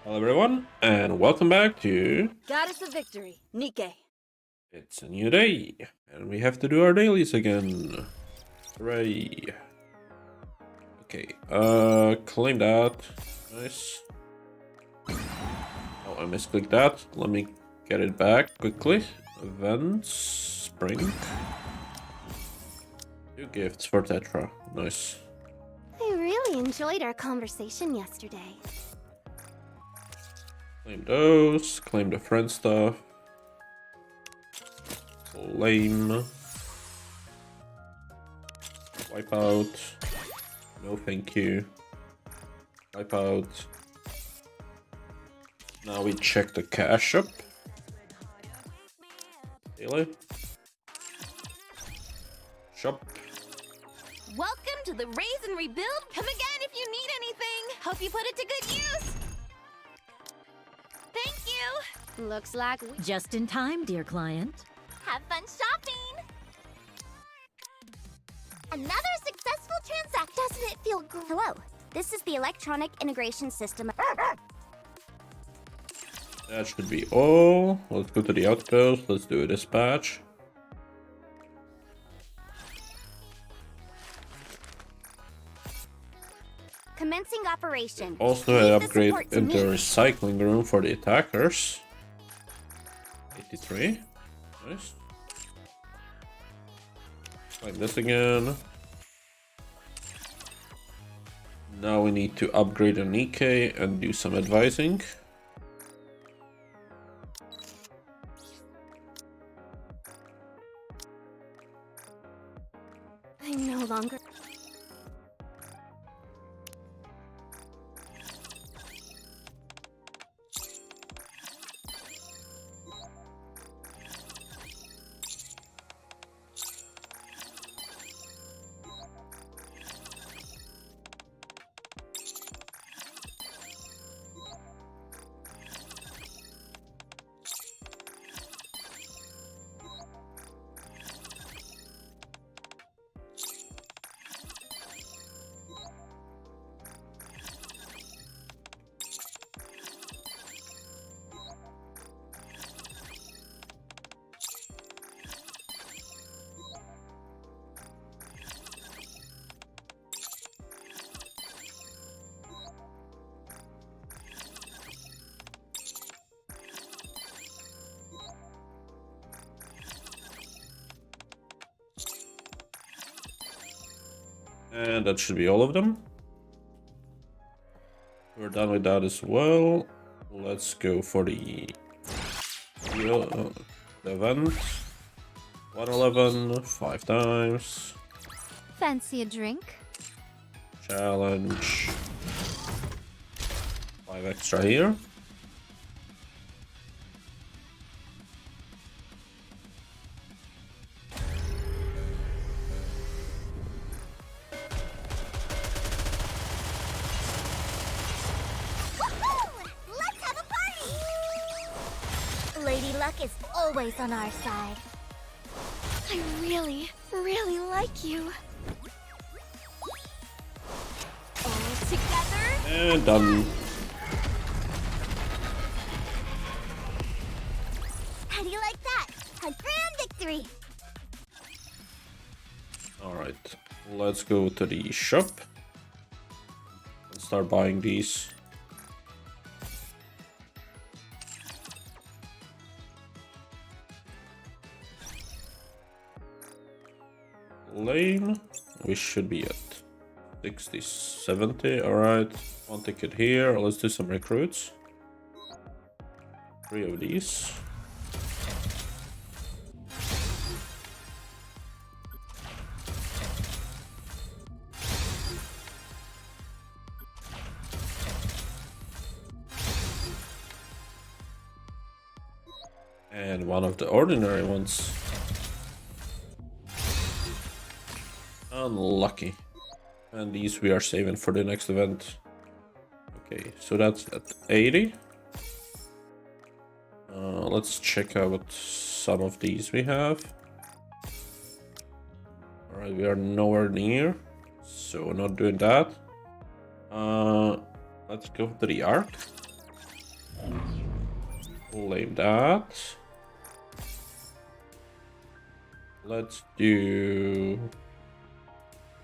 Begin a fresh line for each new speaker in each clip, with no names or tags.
Hello everyone, and welcome back to...
Goddess of Victory, Nikke.
It's a new day, and we have to do our dailies again. Hooray. Okay, claim that. Nice. Oh, I misclicked that. Let me get it back quickly. Events, spring. 2 gifts for Tetra. Nice.
I really enjoyed our conversation yesterday.
Claim those, claim the friend stuff. Claim. Wipe out. No thank you. Wipe out. Now we check the cash up. Daily. Shop.
Welcome to the Raise and Rebuild. Come again if you need anything. Hope you put it to good use. Thank you. Looks like we
Just in time, dear client.
have fun shopping. Another successful transaction. Doesn't it feel good? Hello. This is the electronic integration system.
That should be all. Let's go to the outpost. Let's do a dispatch.
Commencing operation.
Also
Leave
an
the
upgrade
support to
in the
me.
recycling room for the attackers. 83. Nice. Like this again. Now we need to upgrade a Nikke and do some advising.
I'm no longer.
And that should be all of them. We're done with that as well. Let's go for the event. 111, 5 times.
Fancy a drink?
Challenge. 5 extra here.
Let's have a party! Lady Luck is always on our side. I really like you. All together?
And done.
How do you like that? A grand victory!
Alright, let's go to the shop and start buying these. Lane, we should be at 60, 70. Alright, 1 ticket here. Let's do some recruits. 3 of these. And 1 of the ordinary ones. Unlucky. And these we are saving for the next event. Okay, so that's at 80. Let's check out some of these we have. Alright, we are nowhere near, so we're not doing that. Let's go to the arc. Claim that. Let's do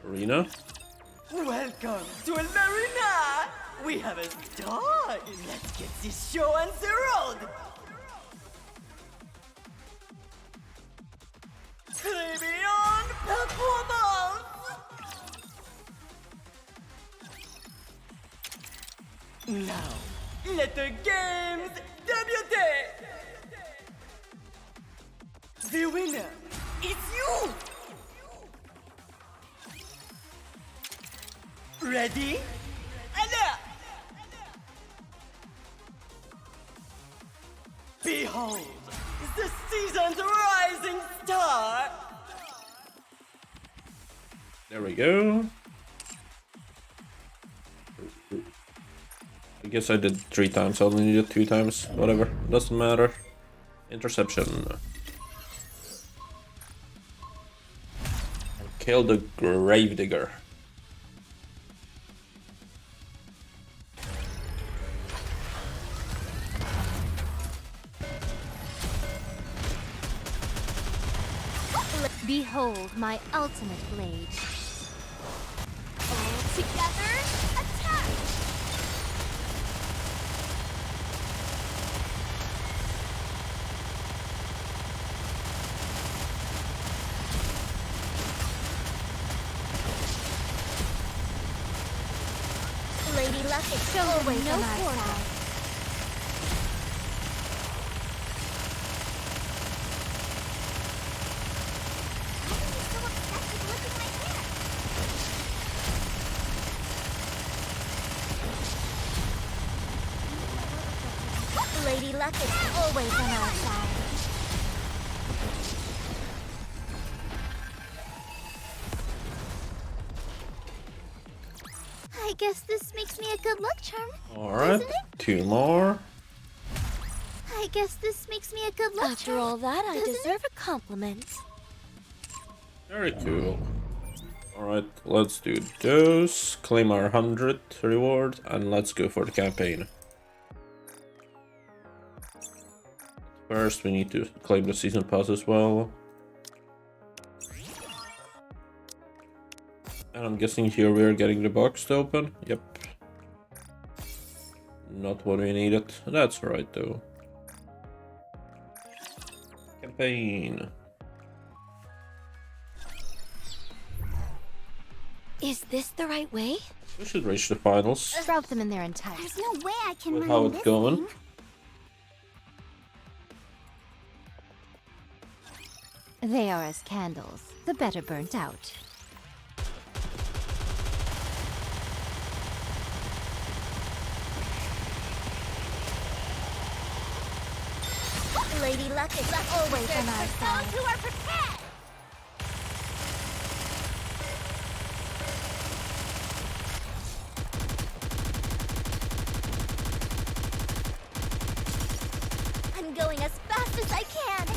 arena.
Welcome to an arena! We have a star! Let's get this show on the road! Tribune performance! Now, let the games debut! The winner is you! Ready? Alert! Behold, the season's rising star!
There we go. I guess I did 3 times, I only needed 2 times. Whatever, doesn't matter. Interception. Kill the gravedigger.
Behold my ultimate blade. All together, attack! Lady Luck is always on our side. Lady Luck is always on our side. I guess this makes me a good luck charm.
Alright,
Isn't it?
2 more.
I guess this makes me a good luck
After
charm.
all that, I
doesn't
deserve a compliment.
Very cool. Alright, let's do those. Claim our 100 reward and let's go for the campaign. First, we need to claim the season pass as well. And I'm guessing here we're getting the box to open. Yep. Not what we needed. That's right though. Campaign.
Is this the right way?
We should reach the finals.
Route them in there in time.
There's no way I can
With
run
how
in
it's
this
going.
thing.
They are as candles, the better burnt out.
Lady Luck is always on our side. Those who are prepared. I'm going as fast as I can.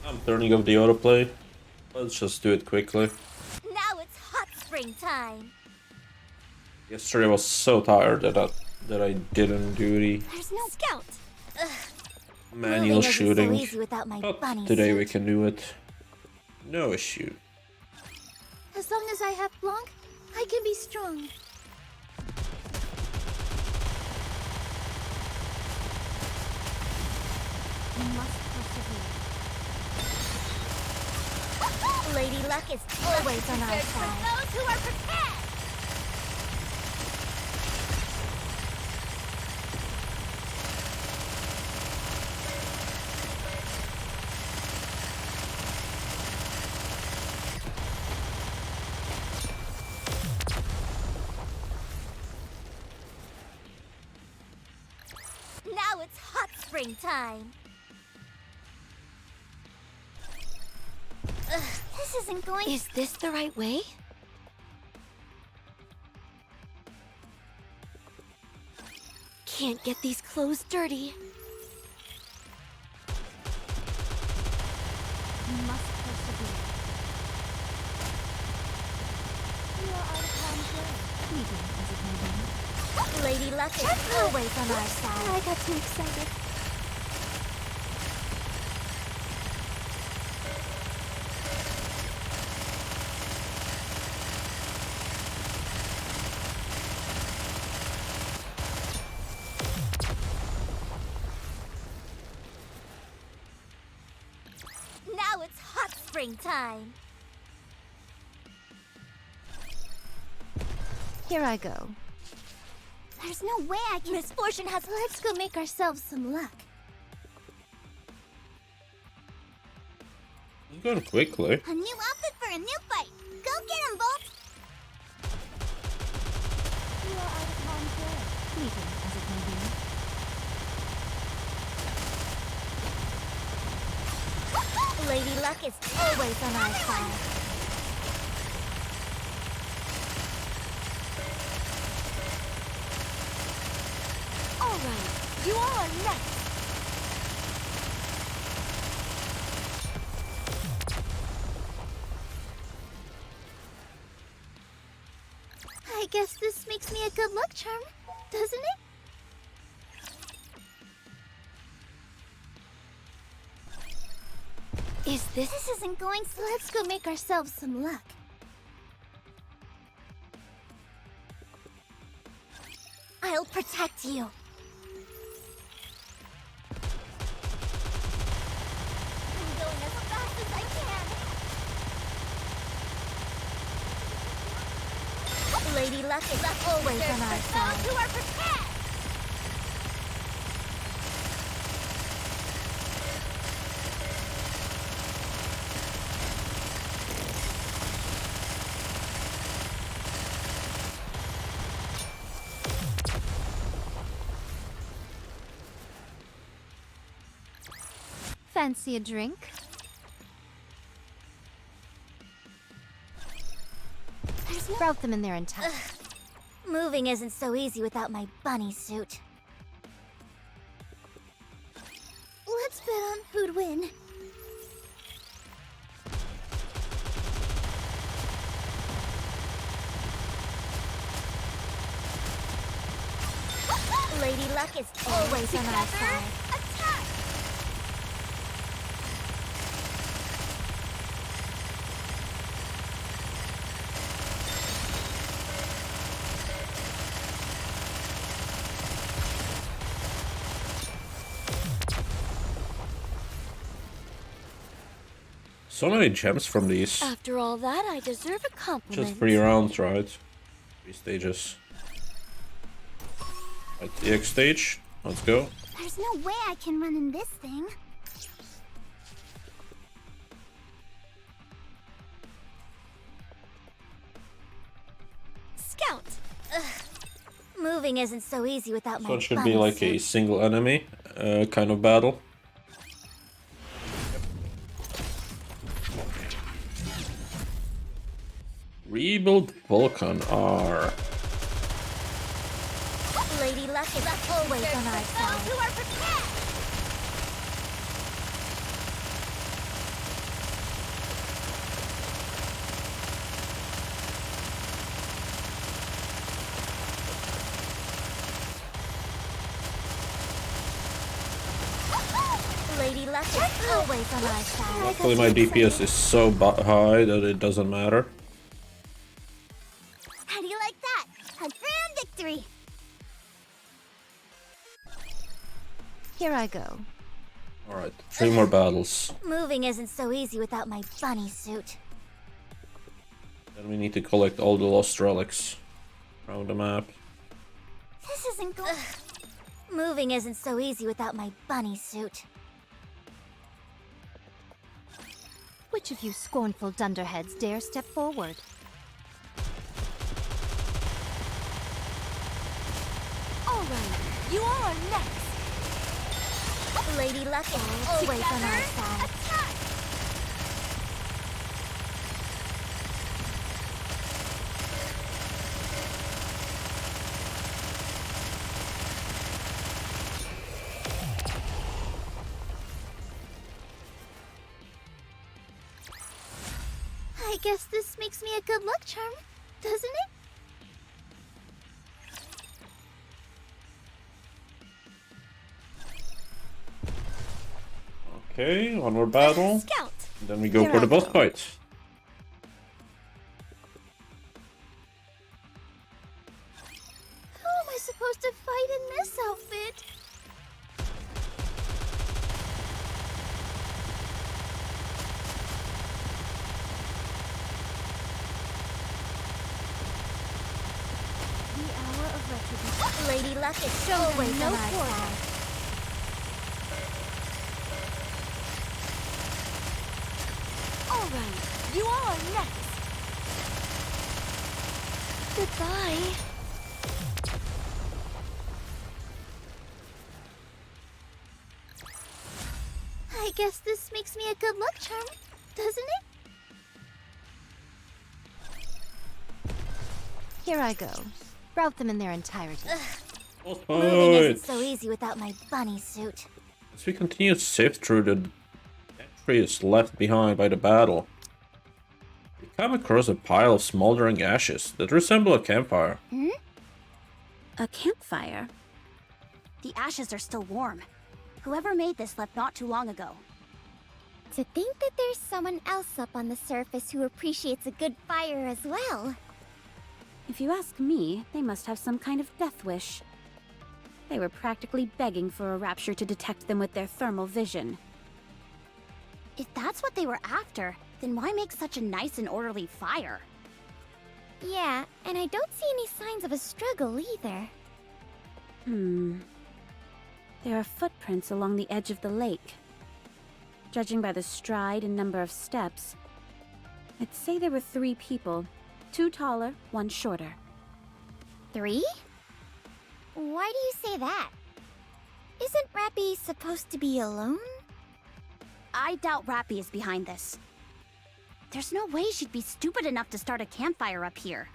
I'm turning off the autoplay. Let's just do it quickly.
Now it's hot spring time.
Yesterday I was so tired that I didn't do the
There's no scout.
manual
Moving isn't
shooting.
so easy without my
But
bunny
today we
suit.
can do it. No issue.
As long as I have Blanc, I can be strong. We must persevere. Lady Luck is always on our side. Those who are prepared. Now it's hot springtime. This isn't going.
Is this the right way? Can't get these clothes dirty.
We must persevere. We are out of
Fleeting as it may be.
Lady Luck is always on our side.
I got too excited.
Now it's hot springtime.
Here I go.
There's no way I can. Misfortune has. Let's go make ourselves some luck.
It's going quickly.
A new outfit for a new fight. Go get him, Bolt.
You are out of harm's way. Fleeting as it may be.
Lady Luck is always on our side. All right, you all are next. I guess this makes me a good luck charm, doesn't it? This isn't going so let's go make ourselves some luck. I'll protect you. I'm going as fast as I can. Lady Luck is always on our side. Those who are prepared.
Fancy a drink? Route them in there in time.
Moving isn't so easy without my bunny suit. Let's bet on who'd win. Lady Luck is always on our side. Attack!
So many gems from these.
After all that, I deserve a compliment.
Just 3 rounds, right? 3 stages. Right, the X stage. Let's go.
There's no way I can run in this thing. Scout! Moving isn't so easy without my
So it should
bunny
be like a
suit.
single enemy kind of battle. Rebuild Vulcan R.
Lady Luck is always on our side. Who are prepared. Lady Luck is always on our side.
Luckily my DPS is so high that it doesn't matter.
How do you like that? A grand victory.
Here I go.
Alright, 3 more battles.
Moving isn't so easy without my bunny suit.
Then we need to collect all the lost relics around the map.
This isn't going. Moving isn't so easy without my bunny suit.
Which of you scornful dunderheads dare step forward?
All right, you all are next. Lady Luck is always on our side. Attack! I guess this makes me a good luck charm, doesn't it?
Okay, one more battle.
Scout.
Then we go
Here
for
I
the boss
go.
fight.
Who am I supposed to fight in this outfit? The hour of retribution. Lady Luck is always
no
on our
quarter.
side. All right, you all are next. Goodbye. I guess this makes me a good luck charm, doesn't it?
Here I go. Route them in their entirety.
Boss
Moving isn't
fight!
so easy without my bunny suit.
As we continue to sift through the entries left behind by the battle, we come across a pile of smoldering ashes that resemble a campfire.
A campfire?
The ashes are still warm. Whoever made this left not too long ago. To think that there's someone else up on the surface who appreciates a good fire as well.
If you ask me, they must have some kind of death wish. They were practically begging for a Rapture to detect them with their thermal vision.
If that's what they were after, then why make such a nice and orderly fire? Yeah, and I don't see any signs of a struggle either.
There are footprints along the edge of the lake. Judging by the stride and number of steps, I'd say there were 3 people. 2 taller, 1 shorter.
3? Why do you say that? Isn't Rappy supposed to be alone? I doubt Rappy is behind this. There's no way she'd be stupid enough to start a campfire up here.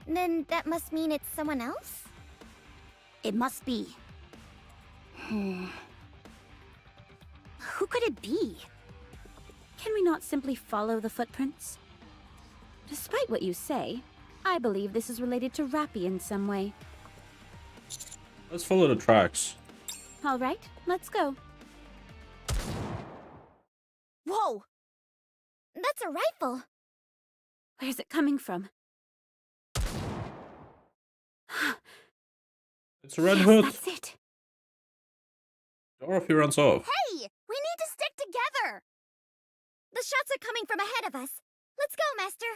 Then that must mean it's someone else? It must be. Who could it be?
Can we not simply follow the footprints? Despite what you say, I believe this is related to Rappy in some way.
Let's follow the tracks.
All right, let's go.
Whoa! That's a rifle!
Where's it coming from?
It's a red
Yes,
hood.
that's it.
Dorothy runs off.
Hey! We need to stick together! The shots are coming from ahead of us. Let's go, Master!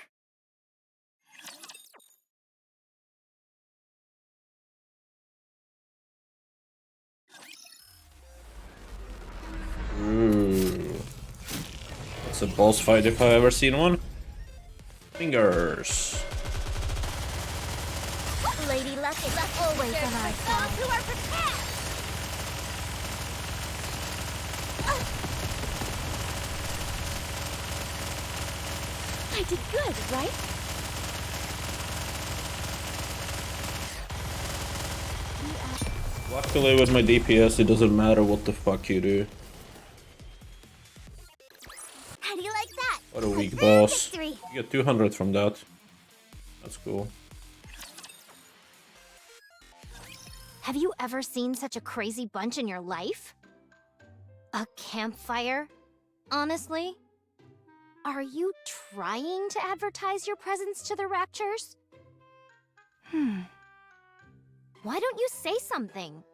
Ooh. It's a boss fight if I've ever seen one. Fingers.
Lady Luck is always on our side. Who are prepared!
I did good, right?
Luckily with my DPS it doesn't matter what the fuck you do.
How do you like that?
What a weak boss.
Victory!
You get 200 from that. That's cool.
Have you ever seen such a crazy bunch in your life? A campfire? Honestly? Are you trying to advertise your presence to the Raptures? Why don't you say something?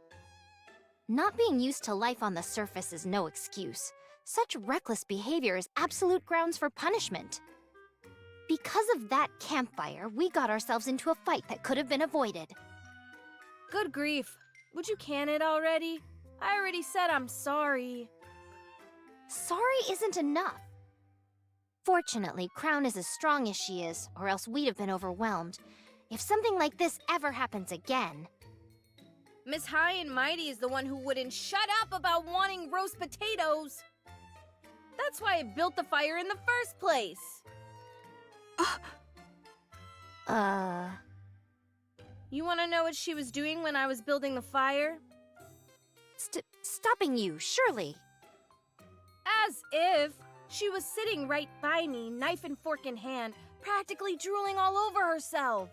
Not being used to life on the surface is no excuse. Such reckless behavior is absolute grounds for punishment. Because of that campfire, we got ourselves into a fight that could have been avoided.
Good grief. Would you can it already? I already said I'm sorry.
Sorry isn't enough. Fortunately, Crown is as strong as she is, or else we'd have been overwhelmed. If something like this ever happens again...
Miss High and Mighty is the one who wouldn't shut up about wanting roast potatoes. That's why I built the fire in the first place. You want to know what she was doing when I was building the fire?
Stopping you, surely.
As if. She was sitting right by me, knife and fork in hand, practically drooling all over herself.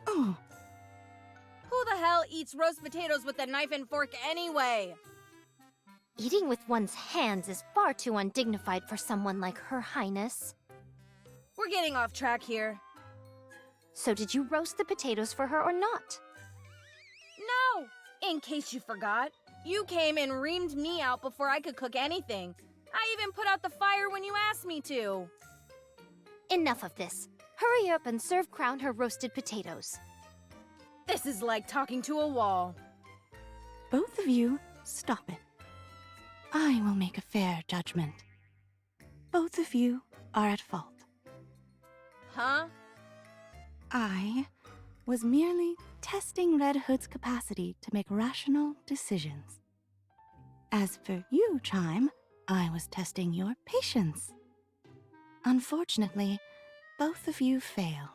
Who the hell eats roast potatoes with a knife and fork anyway?
Eating with one's hands is far too undignified for someone like Her Highness.
We're getting off track here.
So did you roast the potatoes for her or not?
No! In case you forgot, you came and reamed me out before I could cook anything. I even put out the fire when you asked me to.
Enough of this. Hurry up and serve Crown her roasted potatoes.
This is like talking to a wall.
Both of you, stop it. I will make a fair judgment. Both of you are at fault.
Huh?
I was merely testing Red Hood's capacity to make rational decisions. As for you, Chime, I was testing your patience. Unfortunately, both of you failed.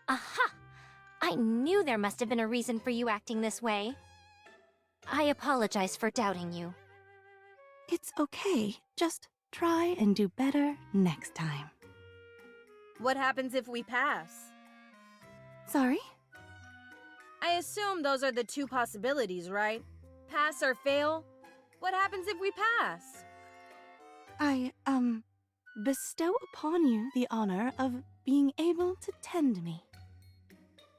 Aha! I knew there must have been a reason for you acting this way. I apologize for doubting you.
It's okay. Just try and do better next time.
What happens if we pass?
Sorry?
I assume those are the two possibilities, right? Pass or fail? What happens if we pass?
I, bestow upon you the honor of being able to tend me.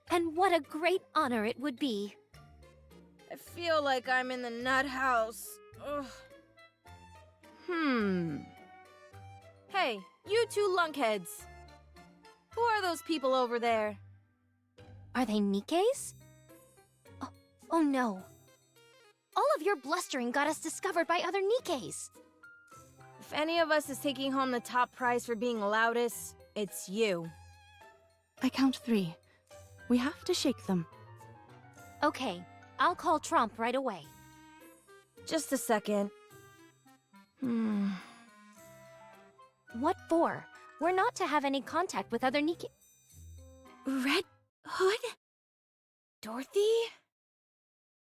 And what a great honor it would be.
I feel like I'm in the nut house. Ugh. Hey, you two lunkheads. Who are those people over there?
Are they Nikke's? Oh no. All of your blustering got us discovered by other Nikke's.
If any of us is taking home the top prize for being loudest, it's you.
I count 3. We have to shake them.
Okay, I'll call Tromp right away.
Just a second.
What for? We're not to have any contact with other Nikke.
Red Hood?
Dorothy?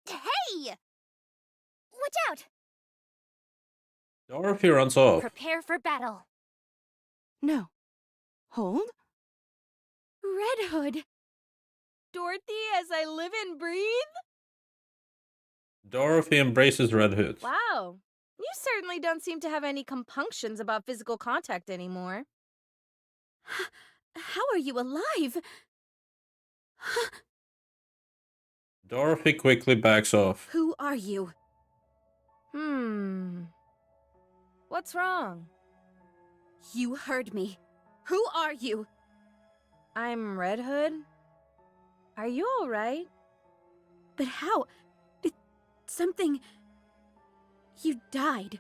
Hey! Watch out!
Dorothy runs off.
Prepare for battle.
No. Hold.
Red Hood!
Dorothy as I live and breathe?
Dorothy embraces Red Hood.
Wow. You certainly don't seem to have any compunctions about physical contact anymore.
How are you alive?
Dorothy quickly backs off.
Who are you?
What's wrong?
You heard me. Who are you?
I'm Red Hood. Are you alright?
But how? Something... You died.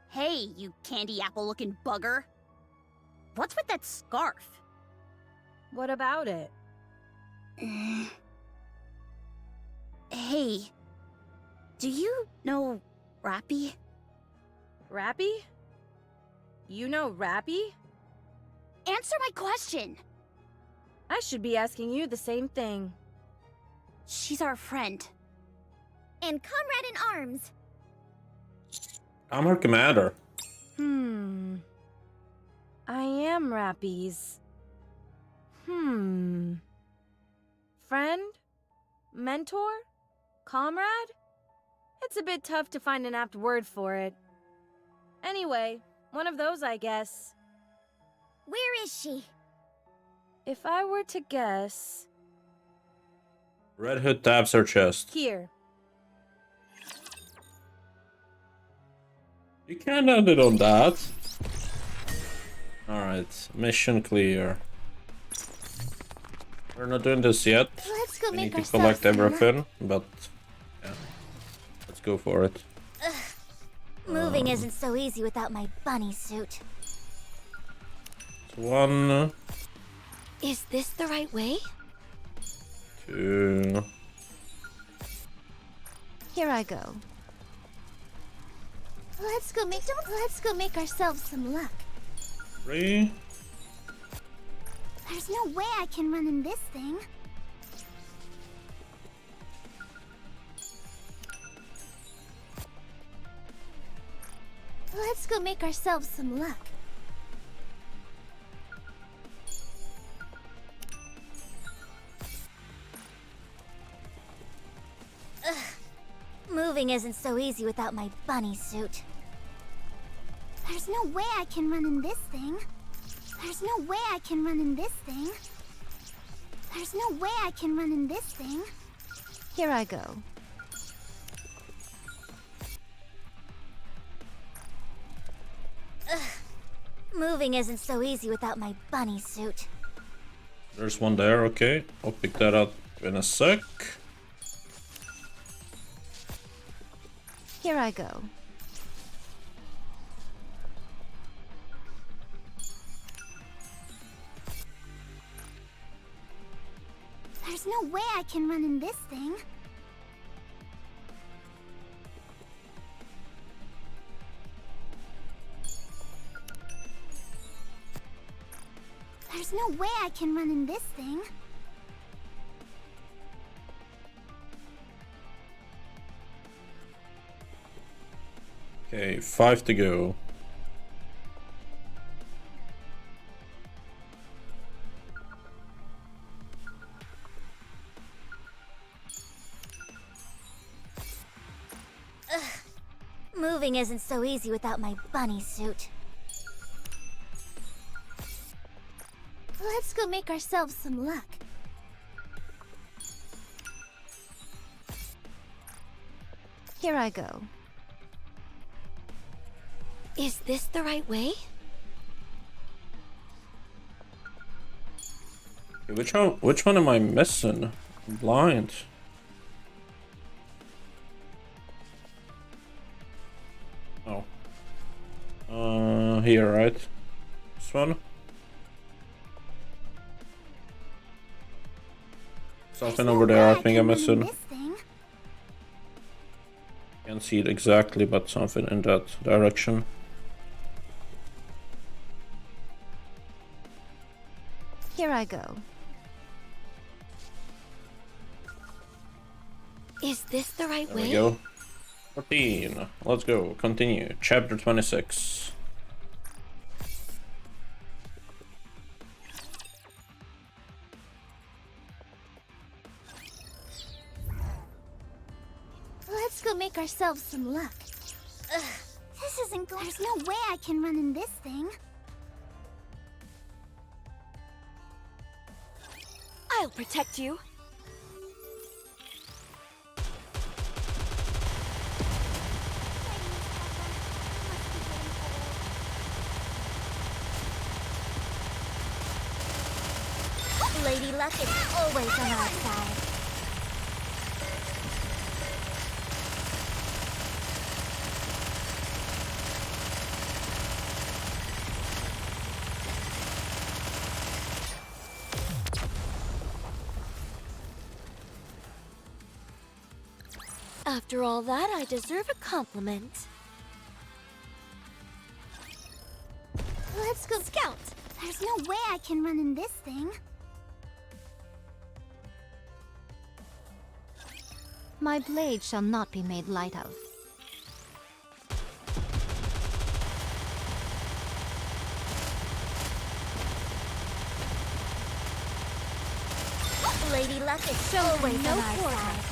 Hey, you candy apple-looking bugger. What's with that scarf?
What about it?
Hey, do you know Rappy?
Rappy? You know Rappy?
Answer my question!
I should be asking you the same thing.
She's our friend. And comrade in arms.
I'm her commander.
I am Rappy's. Friend? Mentor? Comrade? It's a bit tough to find an apt word for it. Anyway, one of those, I guess.
Where is she?
If I were to guess...
Red Hood taps her chest.
Here.
You can't end it on that. Alright, mission clear. We're not doing this yet.
Let's go
We
make
need to
ourselves
collect
some
everything, but yeah. Let's go for it.
Moving isn't so easy without my bunny suit.
So 1,
Is this the right way?
2,
Here I go. Let's go make ourselves some luck.
3.
There's no way I can run in this thing.
Let's go make ourselves some luck.
Moving isn't so easy without my bunny suit. There's no way I can run in this thing. There's no way I can run in this thing. There's no way I can run in this thing.
Here I go.
Ugh. Moving isn't so easy without my bunny suit.
There's one there, okay. I'll pick that up in a sec.
Here I go.
There's no way I can run in this thing. There's no way I can run in this thing.
Okay, 5 to go.
Moving isn't so easy without my bunny suit. Let's go make ourselves some luck.
Here I go.
Is this the right way?
Which one am I missing? I'm blind. Oh. Here, right? This one? Something over there I think I'm missing. Can't see it exactly, but something in that direction.
Here I go.
Is this the right
There
way?
we go. 14. Let's go. Continue. Chapter 26.
Let's go make ourselves some luck. Ugh, this isn't going. There's no way I can run in this thing. I'll protect you. Lady Luck is always on our side. After all that, I deserve a compliment. Let's go scout. There's no way I can run in this thing.
My blade shall not be made light of.
Lady Luck is always on our side.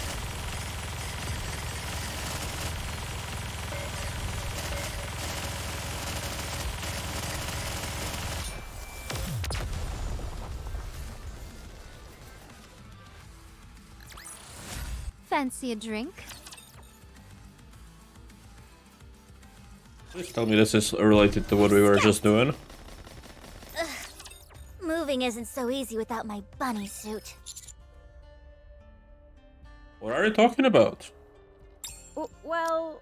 Fancy a drink?
Please tell me this is related to what we were just doing.
Ugh. Moving isn't so easy without my bunny suit.
What are you talking about?
Well,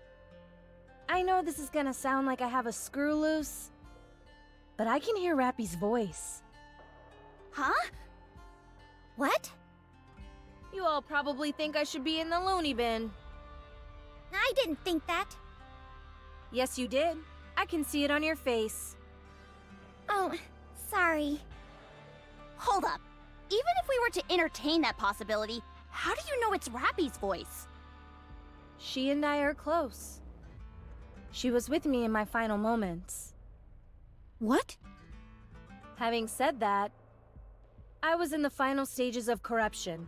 I know this is gonna sound like I have a screw loose, but I can hear Rappy's voice.
Huh? What?
You all probably think I should be in the loony bin.
I didn't think that.
Yes, you did. I can see it on your face.
Oh, sorry. Hold up. Even if we were to entertain that possibility, how do you know it's Rappy's voice?
She and I are close. She was with me in my final moments.
What?
Having said that, I was in the final stages of corruption,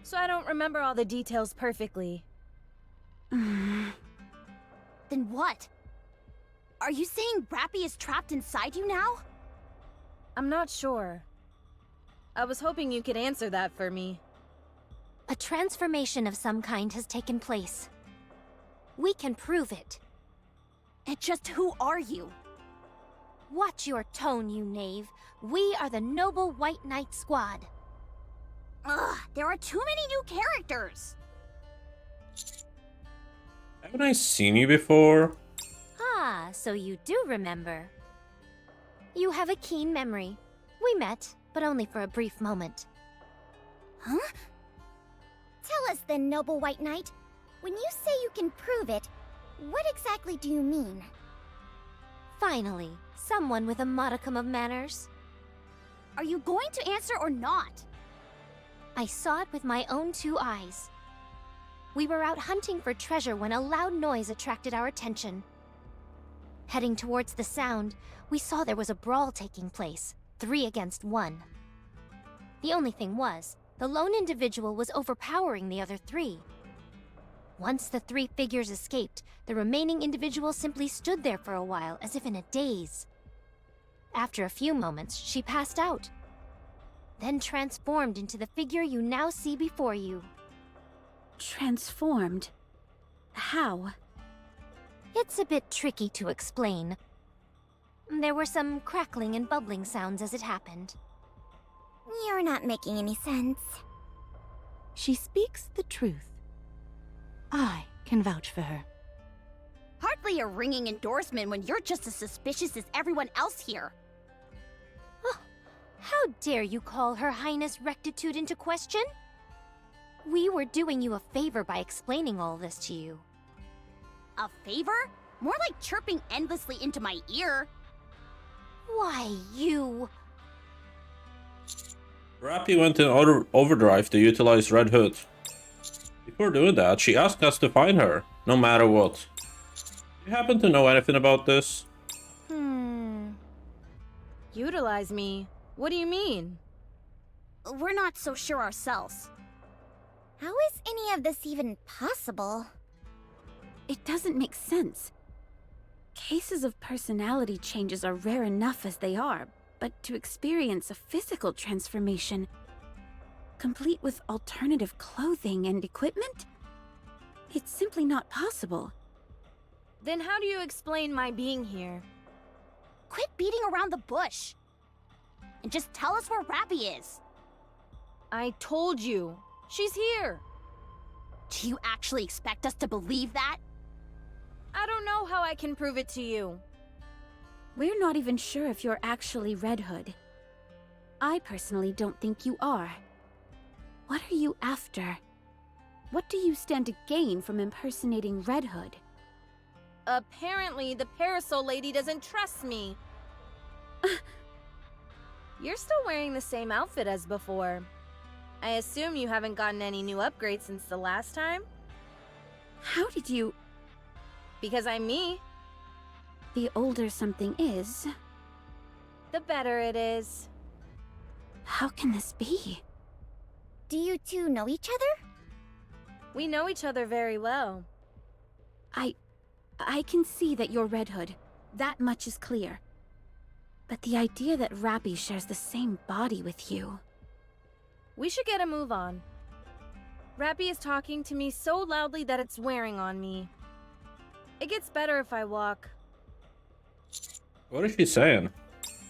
so I don't remember all the details perfectly.
Then what? Are you saying Rappy is trapped inside you now?
I'm not sure. I was hoping you could answer that for me.
A transformation of some kind has taken place. We can prove it.
And just who are you?
Watch your tone, you knave. We are the Noble White Knight Squad.
Ugh, there are too many new characters.
Haven't I seen you before?
Ah, so you do remember. You have a keen memory. We met, but only for a brief moment.
Huh? Tell us then, Noble White Knight. When you say you can prove it, what exactly do you mean?
Finally, someone with a modicum of manners.
Are you going to answer or not?
I saw it with my own 2 eyes. We were out hunting for treasure when a loud noise attracted our attention. Heading towards the sound, we saw there was a brawl taking place, 3 against 1. The only thing was, the lone individual was overpowering the other 3. Once the 3 figures escaped, the remaining individual simply stood there for a while, as if in a daze. After a few moments, she passed out, then transformed into the figure you now see before you.
Transformed? How?
It's a bit tricky to explain. There were some crackling and bubbling sounds as it happened.
You're not making any sense.
She speaks the truth. I can vouch for her.
Hardly a ringing endorsement when you're just as suspicious as everyone else here.
How dare you call Her Highness rectitude into question? We were doing you a favor by explaining all this to you.
A favor? More like chirping endlessly into my ear.
Why, you...
Rappy went in overdrive to utilize Red Hood. Before doing that, she asked us to find her, no matter what. Do you happen to know anything about this?
Utilize me? What do you mean?
We're not so sure ourselves. How is any of this even possible?
It doesn't make sense. Cases of personality changes are rare enough as they are, but to experience a physical transformation, complete with alternative clothing and equipment? It's simply not possible.
Then how do you explain my being here?
Quit beating around the bush. And just tell us where Rappy is.
I told you. She's here.
Do you actually expect us to believe that?
I don't know how I can prove it to you.
We're not even sure if you're actually Red Hood. I personally don't think you are. What are you after? What do you stand to gain from impersonating Red Hood?
Apparently, the parasol lady doesn't trust me. You're still wearing the same outfit as before. I assume you haven't gotten any new upgrades since the last time?
How did you...
Because I'm me.
The older something is,
The better it is.
how can this be?
Do you two know each other?
We know each other very well.
I can see that you're Red Hood. That much is clear. But the idea that Rappy shares the same body with you...
We should get a move on. Rappy is talking to me so loudly that it's wearing on me. It gets better if I walk.
What is she saying?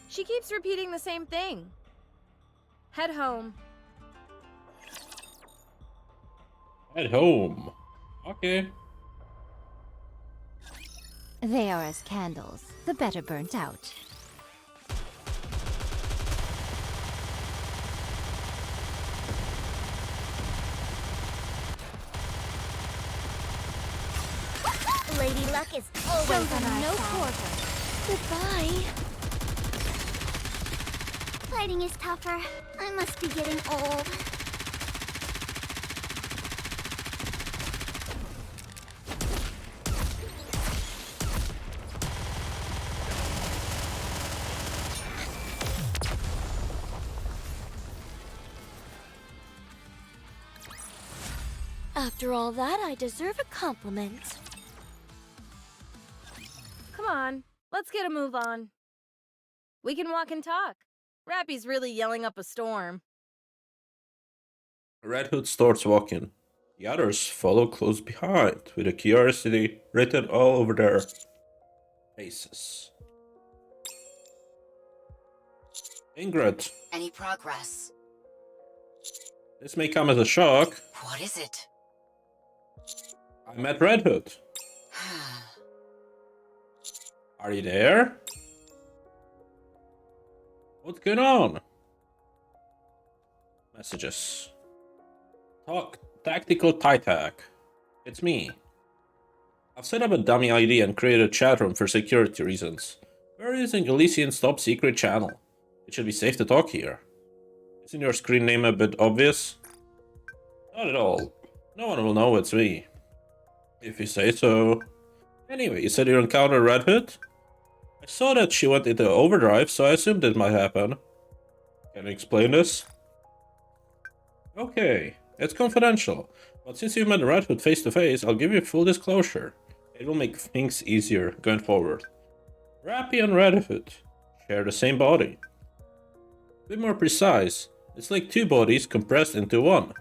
She keeps repeating the same thing. Head home.
Head home. Okay.
They are as candles, the better burnt out.
Lady Luck is always on our
no
side.
quarter.
Goodbye. Fighting is tougher. I must be getting old. After all that, I deserve a compliment.
Come on, let's get a move on. We can walk and talk. Rappy's really yelling up a storm.
Red Hood starts walking. The others follow close behind, with a curiosity written all over their faces. Ingrid,
Any progress?
this may come as a shock.
What is it?
I met Red Hood. Are you there? What's going on? Messages. Tactical Titac. It's me. I've set up a dummy ID and created a chat room for security reasons. We're using Elysian's top secret channel. It should be safe to talk here. Isn't your screen name a bit obvious? Not at all. No one will know it's me. If you say so. Anyway, you said you encountered Red Hood? I saw that she went into overdrive, so I assumed it might happen. Can you explain this? Okay, it's confidential, but since you've met Red Hood face to face, I'll give you full disclosure. It will make things easier going forward. Rappy and Red Hood share the same body. To be more precise, it's like two bodies compressed into one.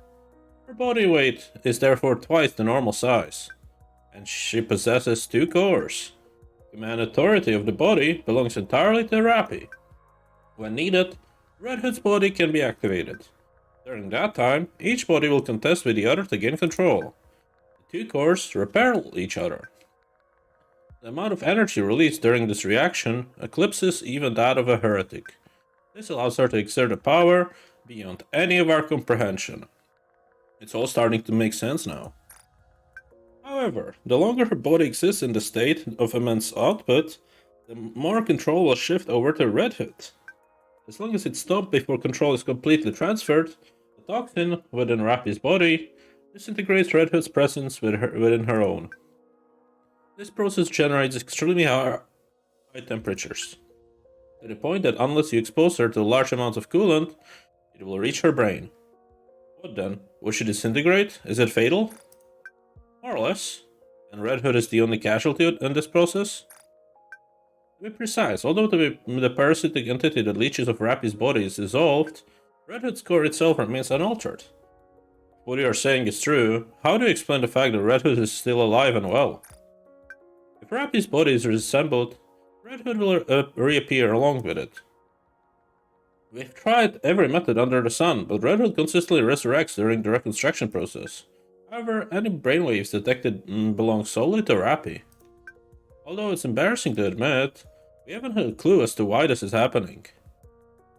Her body weight is therefore twice the normal size, and she possesses two cores. Command authority of the body belongs entirely to Rappy. When needed, Red Hood's body can be activated. During that time, each body will contest with the other to gain control. The two cores repel each other. The amount of energy released during this reaction eclipses even that of a heretic. This allows her to exert a power beyond any of our comprehension. It's all starting to make sense now. However, the longer her body exists in the state of immense output, the more control will shift over to Red Hood. As long as it's stopped before control is completely transferred, the toxin within Rappy's body disintegrates Red Hood's presence within her own. This process generates extremely high temperatures, to the point that unless you expose her to large amounts of coolant, it will reach her brain. What then? Will she disintegrate? Is it fatal? More or less. And Red Hood is the only casualty in this process? To be precise, although the parasitic entity that leeches of Rappy's body is dissolved, Red Hood's core itself remains unaltered. If what you are saying is true, how do you explain the fact that Red Hood is still alive and well? If Rappy's body is reassembled, Red Hood will reappear along with it. We've tried every method under the sun, but Red Hood consistently resurrects during the reconstruction process. However, any brainwaves detected belong solely to Rappy. Although it's embarrassing to admit, we haven't had a clue as to why this is happening.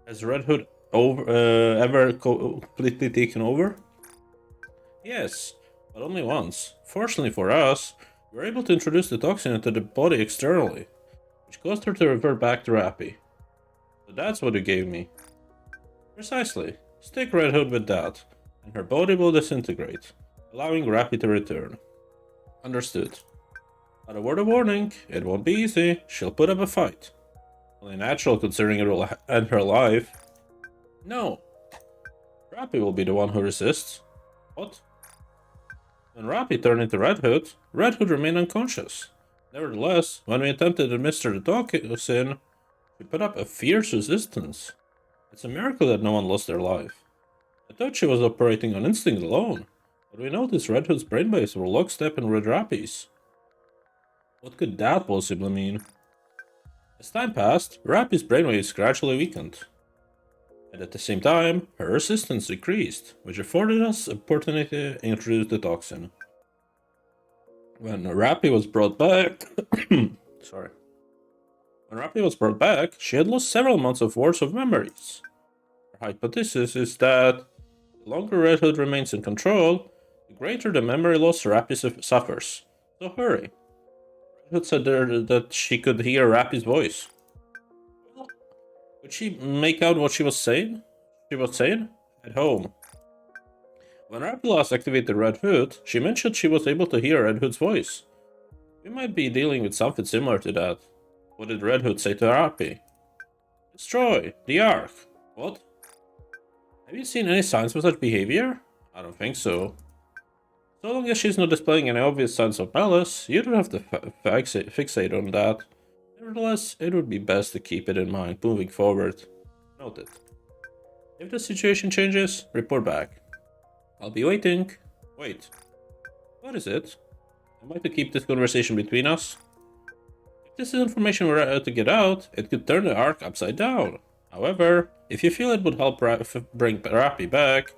Has Red Hood ever completely taken over? Yes, but only once. Fortunately for us, we were able to introduce the toxin into the body externally, which caused her to revert back to Rappy. So that's what you gave me. Precisely. Stick Red Hood with that, and her body will disintegrate, allowing Rappy to return. Understood. But a word of warning, it won't be easy. She'll put up a fight. Only natural considering it will end her life. No. Rappy will be the one who resists. What? When Rappy turned into Red Hood remained unconscious. Nevertheless, when we attempted to administer the toxin, she put up a fierce resistance. It's a miracle that no one lost their life. I thought she was operating on instinct alone, but we noticed Red Hood's brainwaves were lockstep in with Rappy's. What could that possibly mean? As time passed, Rappy's brainwaves gradually weakened. And at the same time, her resistance decreased, which afforded us an opportunity to introduce the toxin. When Rappy was brought back... Sorry. When Rappy was brought back, she had lost several months of worth of memories. Her hypothesis is that the longer Red Hood remains in control, the greater the memory loss Rappy suffers. So hurry. Red Hood said that she could hear Rappy's voice. Well, could she make out what she was saying? At home. When Rappy last activated Red Hood, she mentioned she was able to hear Red Hood's voice. We might be dealing with something similar to that. What did Red Hood say to Rappy? Destroy the Ark. What? Have you seen any signs of such behavior? I don't think so. So long as she's not displaying any obvious signs of malice, you don't have to fixate on that. Nevertheless, it would be best to keep it in mind moving forward. Noted. If the situation changes, report back. I'll be waiting. Wait. What is it? Am I to keep this conversation between us? If this is information we're to get out, it could turn the arc upside down. However, if you feel it would help bring Rappy back,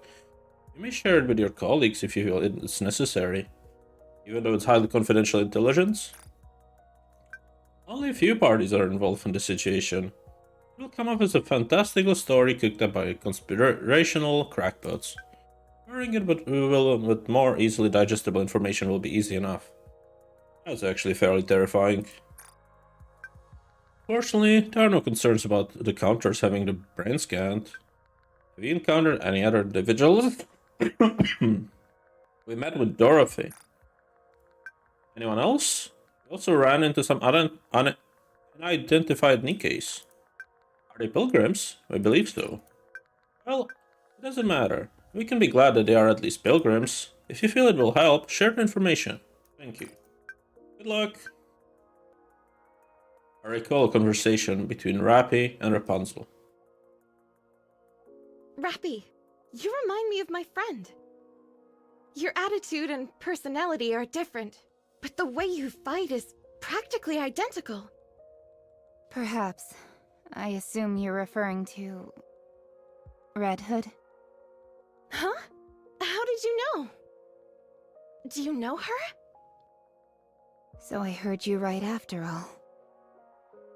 you may share it with your colleagues if you feel it's necessary. Even though it's highly confidential intelligence. Only a few parties are involved in the situation. It will come up as a fantastical story cooked up by conspirational crackpots. Sharing it with more easily digestible information will be easy enough. That's actually fairly terrifying. Fortunately, there are no concerns about the counters having the brain scanned. Have you encountered any other individuals? We met with Dorothy. Anyone else? We also ran into some unidentified Nikkes. Are they pilgrims? I believe so. Well, it doesn't matter. We can be glad that they are at least pilgrims. If you feel it will help, share the information. Thank you. Good luck. I recall a conversation between Rappy and Rapunzel.
Rappy, you remind me of my friend. Your attitude and personality are different, but the way you fight is practically identical.
Perhaps. I assume you're referring to... Red Hood?
Huh? How did you know? Do you know her?
So I heard you right after all.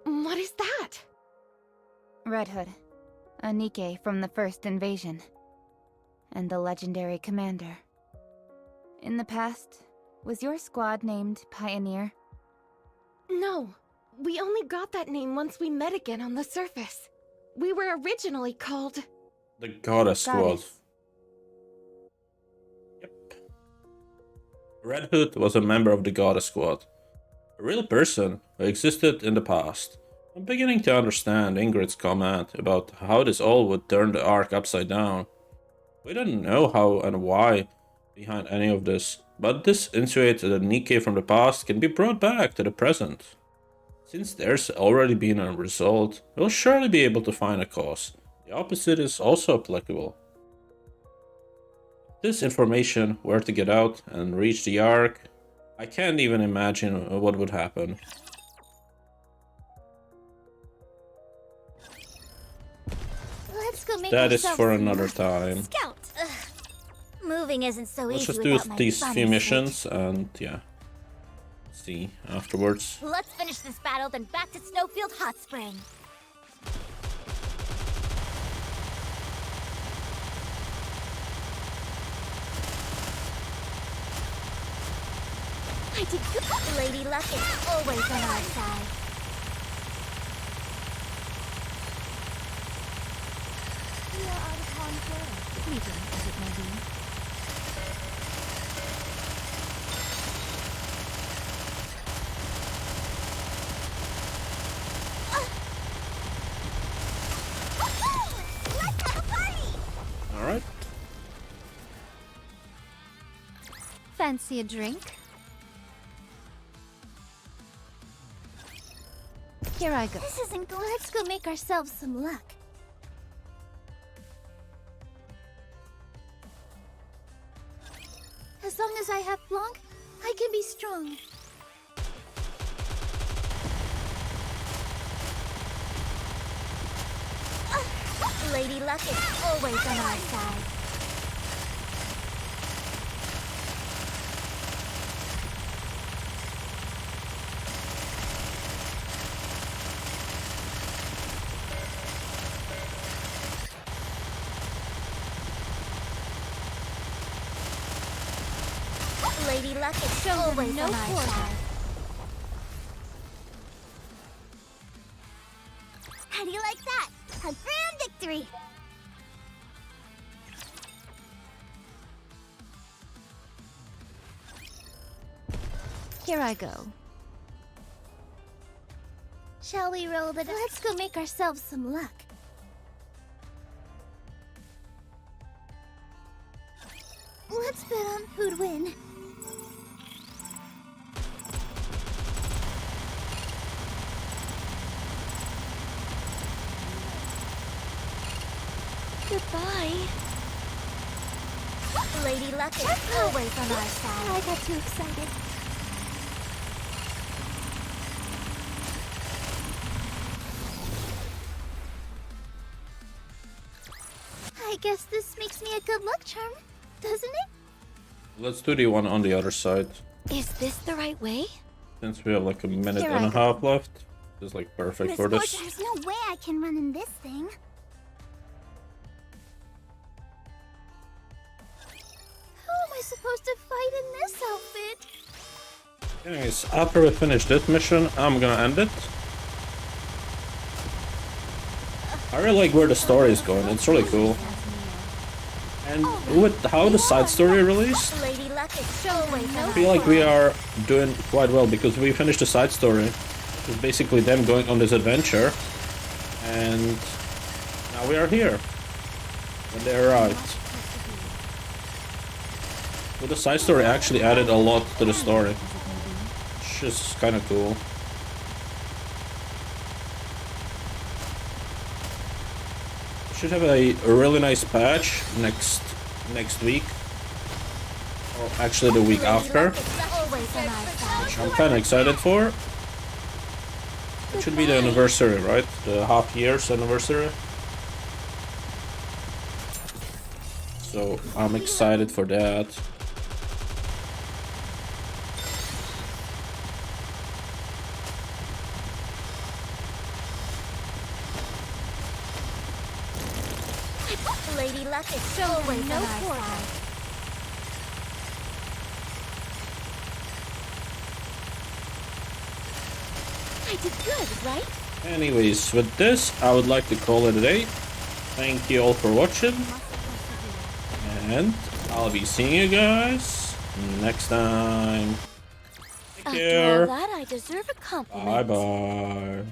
What is that?
Red Hood. A Nikke from the first invasion. And the legendary commander. In the past, was your squad named Pioneer?
No. We only got that name once we met again on the surface. We were originally called...
The Goddess Squad. Yep. Red Hood was a member of the Goddess Squad. A real person who existed in the past. I'm beginning to understand Ingrid's comment about how this all would turn the arc upside down. We don't know how and why behind any of this, but this insinuates that a Nikke from the past can be brought back to the present. Since there's already been a result, we'll surely be able to find a cause. The opposite is also applicable. If this information were to get out and reach the Ark, I can't even imagine what would happen.
Let's go make
That is
ourselves
for
some
another
lunch.
time.
Scout! Ugh. Moving isn't so
Let's
easy
just do
without my
these
bunny
few
suit.
missions and yeah, see afterwards.
Let's finish this battle, then back to Snowfield Hot Spring. I did good. Lady Luck is always on our side. We are out of harm's way, fleeting as it may be. Let's have a party!
Alright.
Fancy a drink? Here I go. This isn't good. Let's go make ourselves some luck. As long as I have Blanc, I can be strong. Lady Luck is always on our side. Lady Luck is always on our side. How do you like that? A grand victory! Here I go. Shall we roll the dice? Let's go make ourselves some luck. Let's bet on who'd win.
Goodbye.
Lady Luck is always on our side.
I got too excited. I guess this makes me a good luck charm, doesn't it?
Let's do the one on the other side.
Is this the right way?
Since we have like a minute
Here
and
I
a
go.
half left. This is like perfect
Miss
for this.
Fortune, there's no way I can run in this thing. How am I supposed to fight in this outfit?
Anyways, after we finish this mission, I'm gonna end it. I really like where the story is going, it's really cool. And with how the side story released,
Lady Luck is always on
I
our
feel like we are doing quite well because we finished the side story. It's basically them going on this adventure. And now we are here. When they arrived. But the side story actually added a lot to the story. It's just kind of cool. Should have a really nice patch next week, or actually the week after, which I'm kind of excited for. It should be the anniversary, right? The half year's anniversary. So I'm excited for that.
Lady Luck is always on our side.
I did good, right?
Anyways, with this, I would like to call it a day. Thank you all for watching. And I'll be seeing you guys next time. Take
After
care.
all that, I deserve a compliment.
Bye bye.